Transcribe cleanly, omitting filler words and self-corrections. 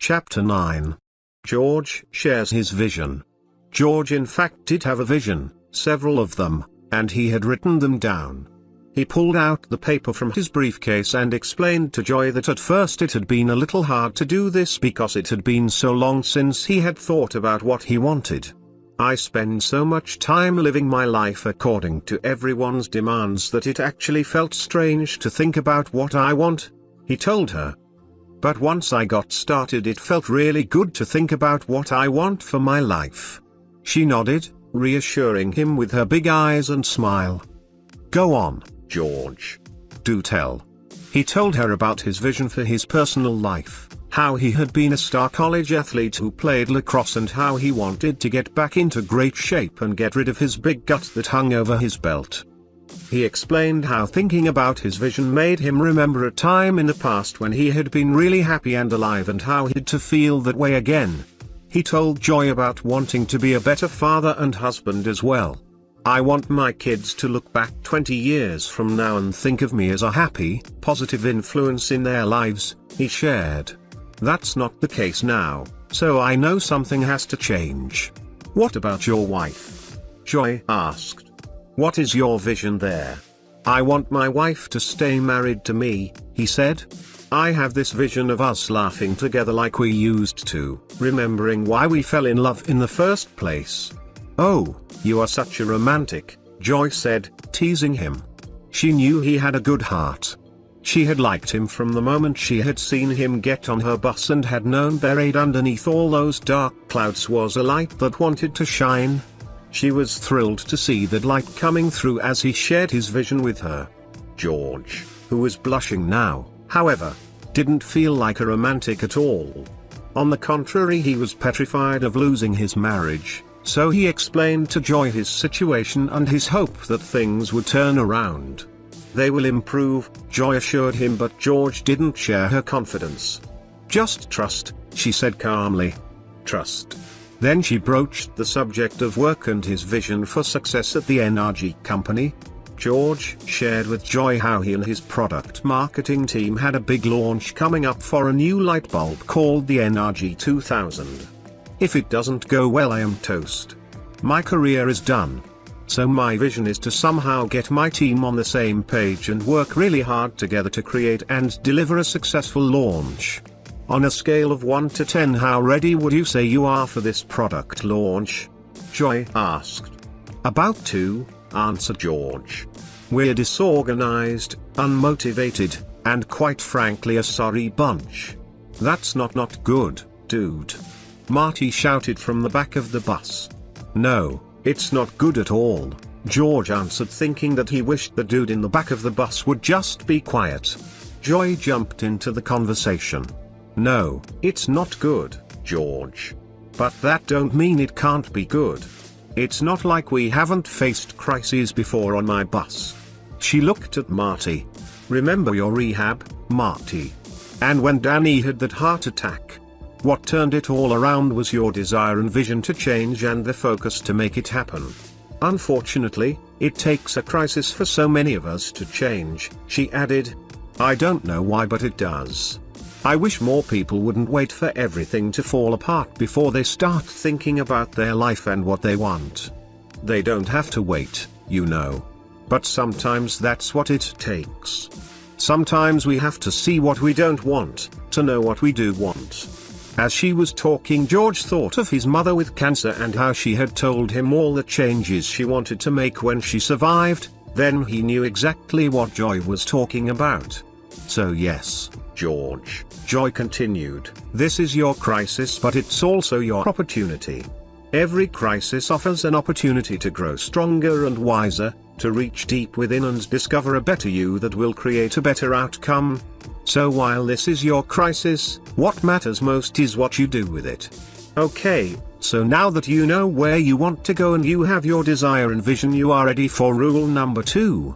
Chapter 9. George shares his vision. George in fact did have a vision, several of them, and he had written them down. He pulled out the paper from his briefcase and explained to Joy that at first it had been a little hard to do this because it had been so long since he had thought about what he wanted. "I spend so much time living my life according to everyone's demands that it actually felt strange to think about what I want," he told her. "But once I got started it felt really good to think about what I want for my life." She nodded, reassuring him with her big eyes and smile. "Go on, George. Do tell." He told her about his vision for his personal life, how he had been a star college athlete who played lacrosse and how he wanted to get back into great shape and get rid of his big gut that hung over his belt. He explained how thinking about his vision made him remember a time in the past when he had been really happy and alive and how he had to feel that way again. He told Joy about wanting to be a better father and husband as well. "I want my kids to look back 20 years from now and think of me as a happy, positive influence in their lives," he shared. "That's not the case now, so I know something has to change." "What about your wife?" Joy asked. "What is your vision there?" "I want my wife to stay married to me," he said. "I have this vision of us laughing together like we used to, remembering why we fell in love in the first place." "Oh, you are such a romantic," Joy said, teasing him. She knew he had a good heart. She had liked him from the moment she had seen him get on her bus and had known buried underneath all those dark clouds was a light that wanted to shine. She was thrilled to see that light coming through as he shared his vision with her. George, who was blushing now, however, didn't feel like a romantic at all. On the contrary, he was petrified of losing his marriage, so he explained to Joy his situation and his hope that things would turn around. "They will improve," Joy assured him, but George didn't share her confidence. "Just trust," she said calmly. "Trust." Then she broached the subject of work and his vision for success at the NRG company. George shared with Joy how he and his product marketing team had a big launch coming up for a new light bulb called the NRG 2000. "If it doesn't go well, I am toast. My career is done. So my vision is to somehow get my team on the same page and work really hard together to create and deliver a successful launch." "On a scale of 1 to 10, how ready would you say you are for this product launch?" Joy asked. "About 2, answered George. "We're disorganized, unmotivated, and quite frankly a sorry bunch." "That's not good, dude," Marty shouted from the back of the bus. "No, it's not good at all," George answered, thinking that he wished the dude in the back of the bus would just be quiet. Joy jumped into the conversation. "No, it's not good, George. But that don't mean it can't be good. It's not like we haven't faced crises before on my bus." She looked at Marty. "Remember your rehab, Marty? And when Danny had that heart attack? What turned it all around was your desire and vision to change and the focus to make it happen. Unfortunately, it takes a crisis for so many of us to change," she added. "I don't know why, but it does. I wish more people wouldn't wait for everything to fall apart before they start thinking about their life and what they want. They don't have to wait, you know. But sometimes that's what it takes. Sometimes we have to see what we don't want, to know what we do want." As she was talking, George thought of his mother with cancer and how she had told him all the changes she wanted to make when she survived. Then he knew exactly what Joy was talking about. "So yes, George," Joy continued, "this is your crisis, but it's also your opportunity. Every crisis offers an opportunity to grow stronger and wiser, to reach deep within and discover a better you that will create a better outcome. So while this is your crisis, what matters most is what you do with it. Okay, so now that you know where you want to go and you have your desire and vision, you are ready for rule number 2.